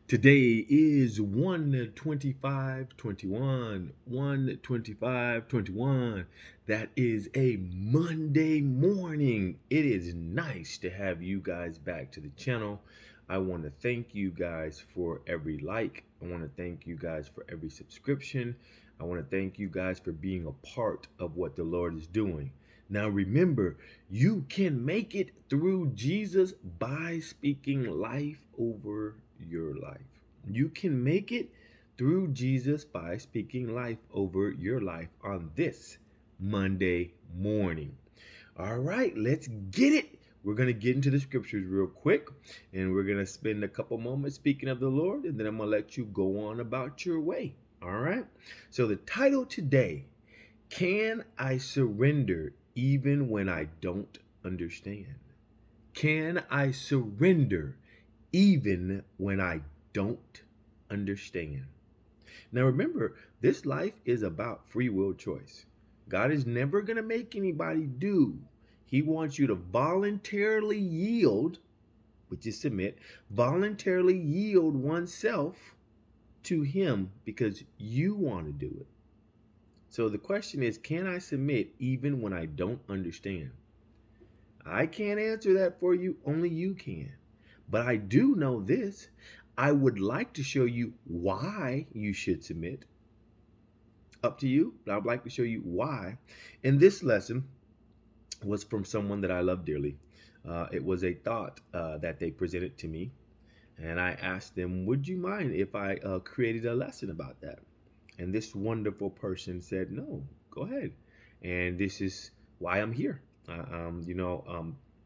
Today is 1/25/21. 1/25/21. That is a Monday morning. It is nice to have you guys back to the channel. I want to thank you guys for every like. I want to thank you guys for every subscription. I want to thank you guys for being a part of what the Lord is doing. Now remember, you can make it through Jesus by speaking life over your life. You can make it through Jesus by speaking life over your life on this Monday morning. All right, let's get it. We're going to get into the scriptures real quick, and we're going to spend a couple moments speaking of the Lord, and then I'm going to let you go on about your way. All right, so the title today, Can I Surrender Even When I Don't Understand? Can I surrender even when I don't understand? Now remember, this life is about free will choice. God is never going to make anybody do. He wants you to voluntarily yield, which is submit, voluntarily yield oneself to Him because you want to do it. So the question is, can I submit even when I don't understand? I can't answer that for you, only you can. But I do know this. I would like to show you why you should submit. Up to you, but I'd like to show you why. And this lesson was from someone that I love dearly. It was a thought that they presented to me. And I asked them, would you mind if I created a lesson about that? And this wonderful person said, no, go ahead. And this is why I'm here.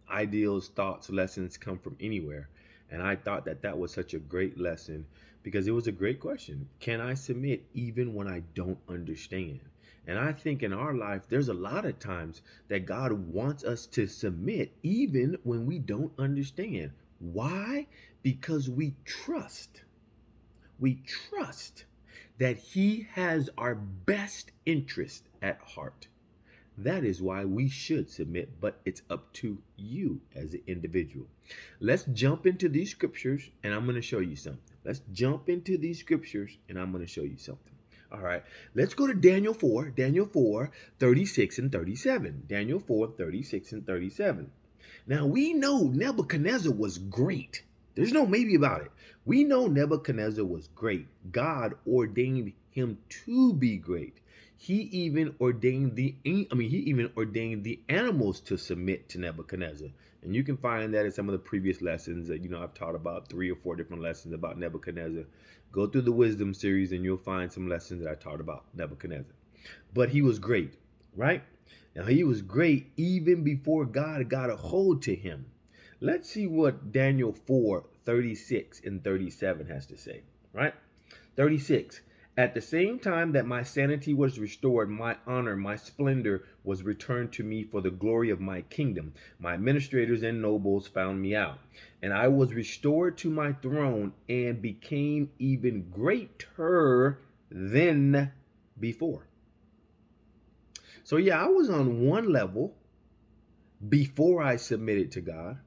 Ideals, thoughts, lessons come from anywhere. And I thought that that was such a great lesson because it was a great question. Can I submit even when I don't understand? And I think in our life, there's a lot of times that God wants us to submit even when we don't understand. Why? Because we trust. We trust that He has our best interest at heart. That is why we should submit, but it's up to you as an individual. Let's jump into these scriptures and I'm going to show you something. Let's jump into these scriptures and I'm going to show you something. All right, let's go to Daniel 4, 36 and 37. Daniel 4, 36 and 37. Now we know Nebuchadnezzar was great. There's no maybe about it. We know Nebuchadnezzar was great. God ordained him to be great. He even ordained the animals to submit to Nebuchadnezzar. And you can find that in some of the previous lessons that I've taught about 3 or 4 different lessons about Nebuchadnezzar. Go through the wisdom series and you'll find some lessons that I taught about Nebuchadnezzar. But he was great, right? Now he was great even before God got a hold to him. Let's see what Daniel 4, 36 and 37 has to say, right? 36. At the same time that my sanity was restored, my honor, my splendor was returned to me for the glory of my kingdom. My administrators and nobles found me out, and I was restored to my throne and became even greater than before. So yeah, I was on one level before I submitted to God.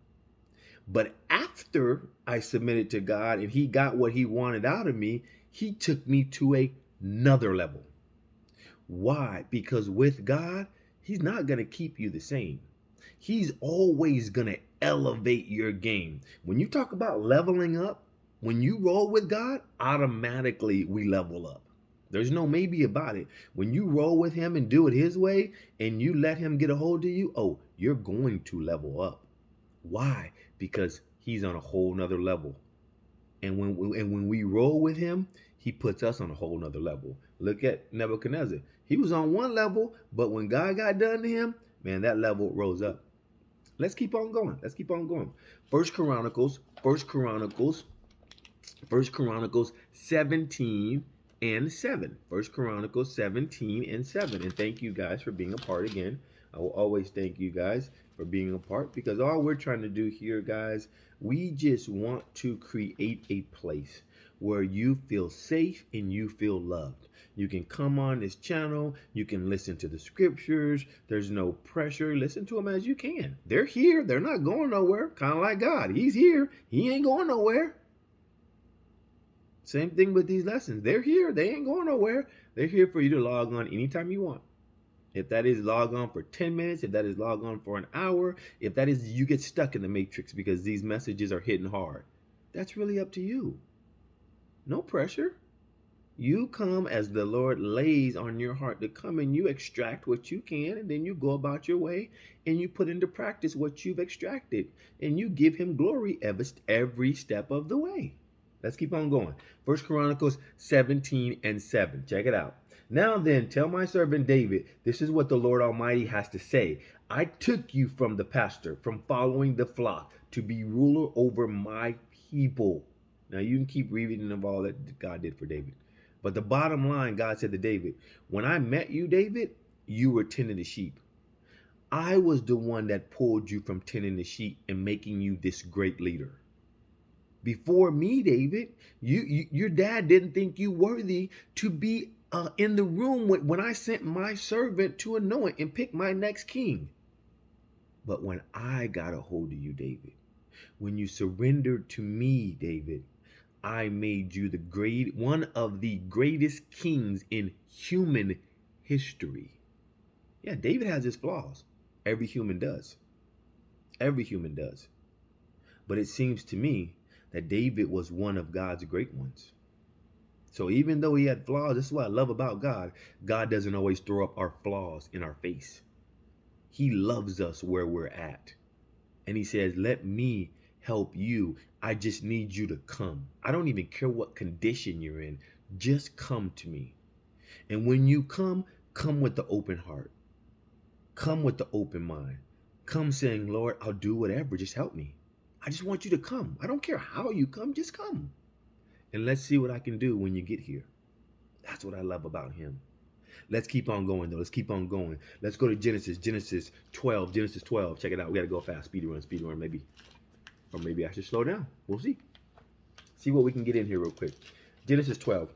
But after I submitted to God and He got what He wanted out of me, He took me to another level. Why? Because with God, He's not going to keep you the same. He's always going to elevate your game. When you talk about leveling up, when you roll with God, automatically we level up. There's no maybe about it. When you roll with Him and do it His way and you let Him get a hold of you, you're going to level up. Why? Because He's on a whole nother level. And when we roll with Him, He puts us on a whole nother level. Look at Nebuchadnezzar. He was on one level, but when God got done to him, man, that level rose up. Let's keep on going. Let's keep on going. First Chronicles 17 and 7. First Chronicles 17 and 7. And thank you guys for being a part again. I will always thank you guys for being a part because all we're trying to do here, guys, we just want to create a place where you feel safe and you feel loved. You can come on this channel. You can listen to the scriptures. There's no pressure. Listen to them as you can. They're here. They're not going nowhere. Kind of like God. He's here. He ain't going nowhere. Same thing with these lessons. They're here. They ain't going nowhere. They're here for you to log on anytime you want. If that is log on for 10 minutes, if that is log on for an hour, if that is you get stuck in the matrix because these messages are hitting hard, that's really up to you. No pressure. You come as the Lord lays on your heart to come, and you extract what you can, and then you go about your way and you put into practice what you've extracted, and you give him glory every step of the way. Let's keep on going. 1 Chronicles 17:7. Check it out. Now then, tell my servant David, this is what the Lord Almighty has to say. I took you from the pasture, from following the flock, to be ruler over my people. Now you can keep reading of all that God did for David. But the bottom line, God said to David, when I met you, David, you were tending the sheep. I was the one that pulled you from tending the sheep and making you this great leader. Before me, David, your dad didn't think you worthy to be in the room when I sent my servant to anoint and pick my next king. But when I got a hold of you, David, when you surrendered to me, David, I made you one of the greatest kings in human history. Yeah, David has his flaws. Every human does. Every human does. But it seems to me that David was one of God's great ones. So even though he had flaws, this is what I love about God. God doesn't always throw up our flaws in our face. He loves us where we're at. And he says, let me help you. I just need you to come. I don't even care what condition you're in. Just come to me. And when you come with the open heart. Come with the open mind. Come saying, Lord, I'll do whatever. Just help me. I just want you to come. I don't care how you come. Just come. And let's see what I can do when you get here. That's what I love about him. Let's keep on going, though. Let's keep on going. Let's go to Genesis 12. Check it out. We got to go fast. Speed run, maybe. Or maybe I should slow down. We'll see. See what we can get in here real quick. Genesis 12,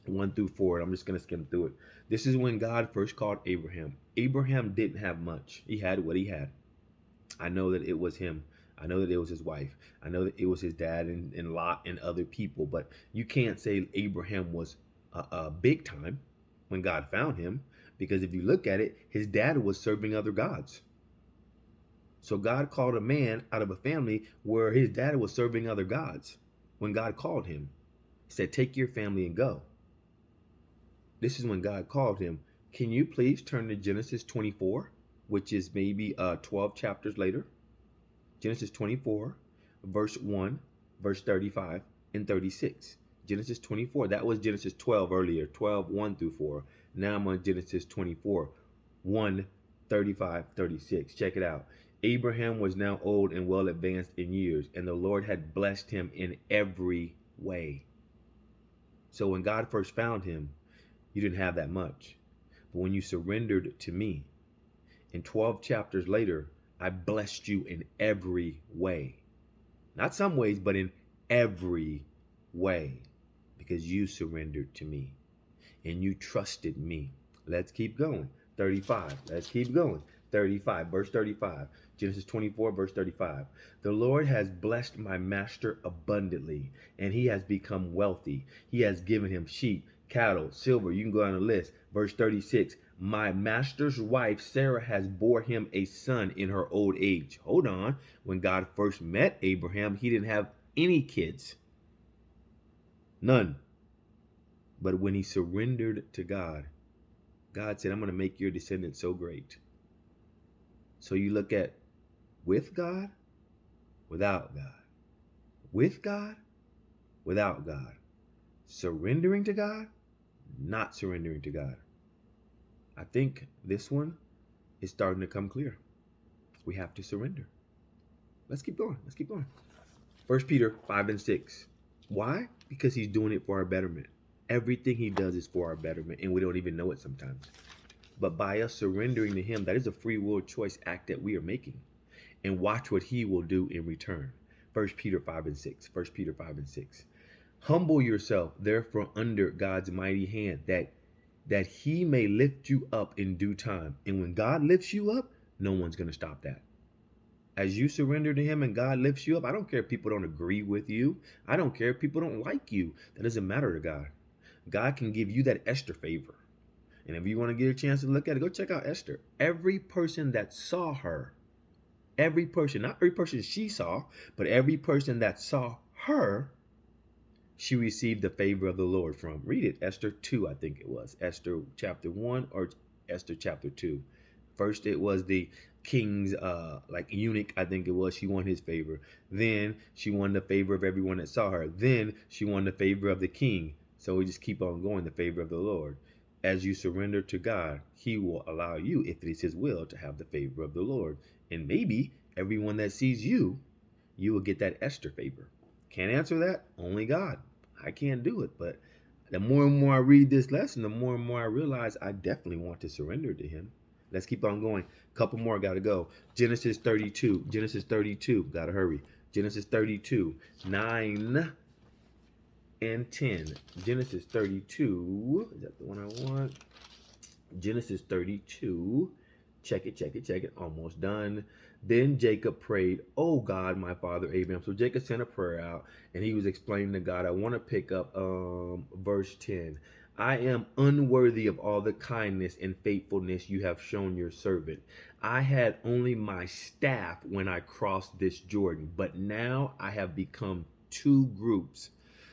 1-4. I'm just going to skim through it. This is when God first called Abraham. Abraham didn't have much. He had what he had. I know that it was him. I know that it was his wife. I know that it was his dad and Lot and other people. But you can't say Abraham was big time when God found him. Because if you look at it, his dad was serving other gods. So God called a man out of a family where his dad was serving other gods. When God called him, he said, take your family and go. This is when God called him. Can you please turn to Genesis 24, which is maybe 12 chapters later? Genesis 24, verse 1, verse 35 and 36. Genesis 24, that was Genesis 12 earlier, 12, 1-4. Now I'm on Genesis 24, 1, 35, 36. Check it out. Abraham was now old and well advanced in years, and the Lord had blessed him in every way. So when God first found him, you didn't have that much. But when you surrendered to me, and 12 chapters later, I blessed you in every way. Not some ways, but in every way. Because you surrendered to me. And you trusted me. Let's keep going. 35. Let's keep going. 35. Verse 35. Genesis 24, verse 35. The Lord has blessed my master abundantly, and he has become wealthy. He has given him sheep, cattle, silver. You can go down the list. Verse 36. My master's wife, Sarah, has bore him a son in her old age. Hold on. When God first met Abraham, he didn't have any kids. None. But when he surrendered to God, God said, I'm going to make your descendants so great. So you look at with God, without God. With God, without God. Surrendering to God, not surrendering to God. I think this one is starting to come clear. We have to surrender. Let's keep going. Let's keep going. 1 Peter 5-6. Why? Because he's doing it for our betterment. Everything he does is for our betterment, and we don't even know it sometimes. But by us surrendering to him, that is a free will choice act that we are making. And watch what he will do in return. 1 Peter 5-6. 1 Peter 5-6. Humble yourself, therefore, under God's mighty hand, that he may lift you up in due time. And when God lifts you up, no one's going to stop that. As you surrender to him and God lifts you up, I don't care if people don't agree with you. I don't care if people don't like you. That doesn't matter to God. God can give you that Esther favor. And if you want to get a chance to look at it, go check out Esther. Every person that saw her, every person, not every person she saw, but every person that saw her, she received the favor of the Lord from. Read it, Esther 2, I think it was. Esther chapter 1 or Esther chapter 2. First, it was the king's like eunuch, I think it was. She won his favor. Then she won the favor of everyone that saw her. Then she won the favor of the king. So we just keep on going, the favor of the Lord. As you surrender to God, he will allow you, if it is his will, to have the favor of the Lord. And maybe everyone that sees you, you will get that Esther favor. Can't answer that? Only God. I can't do it. But the more and more I read this lesson, the more and more I realize I definitely want to surrender to him. Let's keep on going. Couple more got to go. Genesis 32. Genesis 32. Got to hurry. Genesis 32. 9 and 10. Genesis 32. Is that the one I want? Genesis 32. Check it. Almost done. Then Jacob prayed, "Oh God, my father Abraham." So Jacob sent a prayer out, and he was explaining to God. I want to pick up verse 10. "I am unworthy of all the kindness and faithfulness you have shown your servant. I had only my staff when I crossed this Jordan, but now I have become two groups."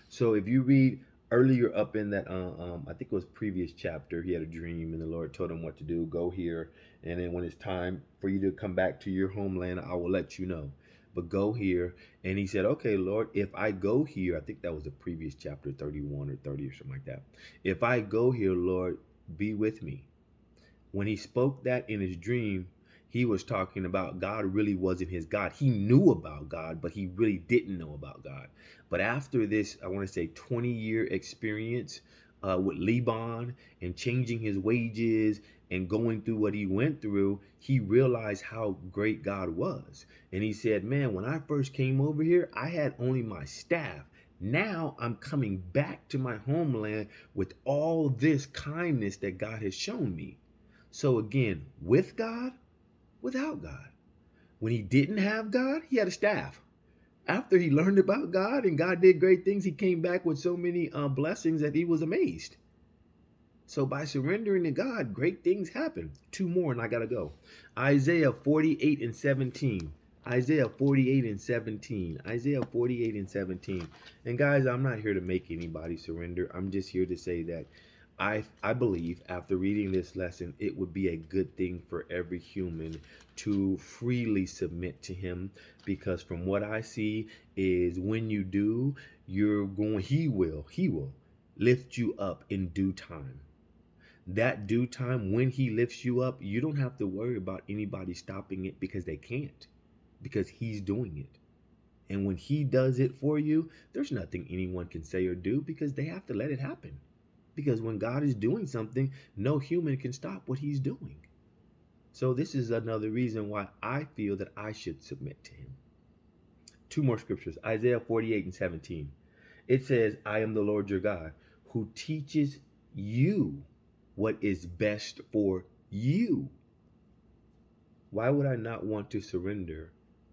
So if you read earlier up in that, I think it was previous chapter, he had a dream and the Lord told him what to do. Go here, and then when it's time for you to come back to your homeland, I will let you know. But go here. And he said, "Okay, Lord, if I go here," I think that was the previous chapter, 31 or 30 or something like that. "If I go here, Lord, be with me." When he spoke that in his dream, he was talking about God really wasn't his God. He knew about God, but he really didn't know about God. But after this, I want to say 20-year experience with Laban and changing his wages and going through what he went through, he realized how great God was. And he said, "Man, when I first came over here, I had only my staff. Now I'm coming back to my homeland with all this kindness that God has shown me." So again, with God, without God. When he didn't have God, he had a staff. After he learned about God and God did great things, he came back with so many blessings that he was amazed. So by surrendering to God, great things happen. Two more and I got to go. Isaiah 48 and 17. Isaiah 48 and 17. Isaiah 48 and 17. And guys, I'm not here to make anybody surrender. I'm just here to say that I believe after reading this lesson, it would be a good thing for every human to freely submit to him, because from what I see is when you do, he will lift you up in due time. That due time, when he lifts you up, you don't have to worry about anybody stopping it, because they can't, because he's doing it. And when he does it for you, there's nothing anyone can say or do, because they have to let it happen. Because when God is doing something, no human can stop what he's doing. So this is another reason why I feel that I should submit to him. Two more scriptures. Isaiah 48 and 17. It says, "I am the Lord your God, who teaches you what is best for you." Why would I not want to surrender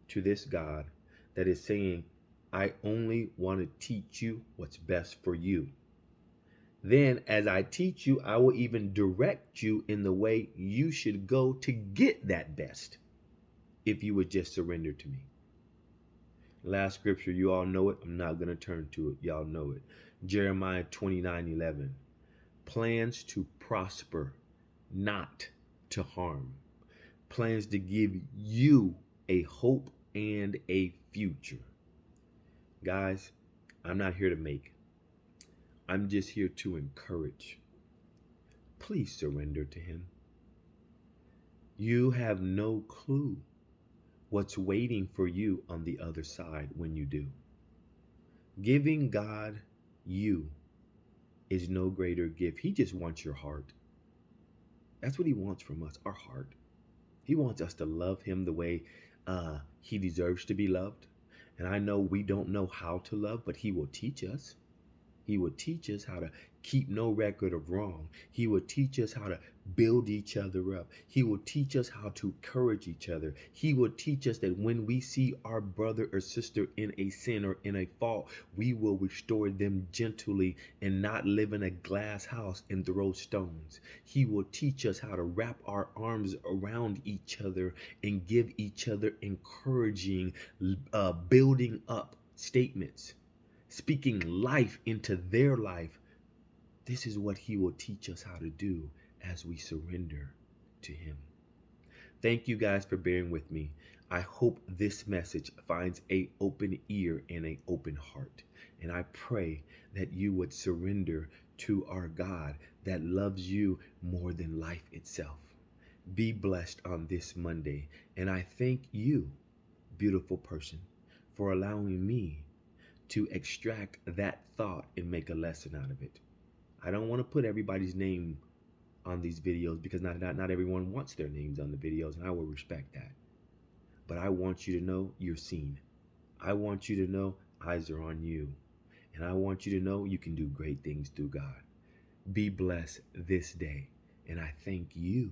to this God that is saying, "I only want to teach you what's best for you"? Then as I teach you, I will even direct you in the way you should go to get that best, if you would just surrender to me. Last scripture, you all know it. I'm not going to turn to it. Y'all know it. Jeremiah 29:11. Plans to prosper, not to harm. Plans to give you a hope and a future. Guys, I'm not here to make. I'm just here to encourage. Please surrender to him. You have no clue what's waiting for you on the other side when you do. Giving God you is no greater gift. He just wants your heart. That's what he wants from us, our heart. He wants us to love him the way he deserves to be loved. And I know we don't know how to love, but he will teach us. He will teach us how to keep no record of wrong. He will teach us how to build each other up. He will teach us how to encourage each other. He will teach us that when we see our brother or sister in a sin or in a fault, we will restore them gently and not live in a glass house and throw stones. He will teach us how to wrap our arms around each other and give each other encouraging, building up statements, speaking life into their life. This is what he will teach us how to do as we surrender to him. Thank you guys for bearing with me. I hope this message finds an open ear and an open heart. And I pray that you would surrender to our God that loves you more than life itself. Be blessed on this Monday. And I thank you, beautiful person, for allowing me to extract that thought and make a lesson out of it. I don't want to put everybody's name on these videos because not everyone wants their names on the videos, and I will respect that. But I want you to know you're seen. I want you to know eyes are on you. And I want you to know you can do great things through God. Be blessed this day. And I thank you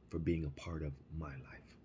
for being a part of my life.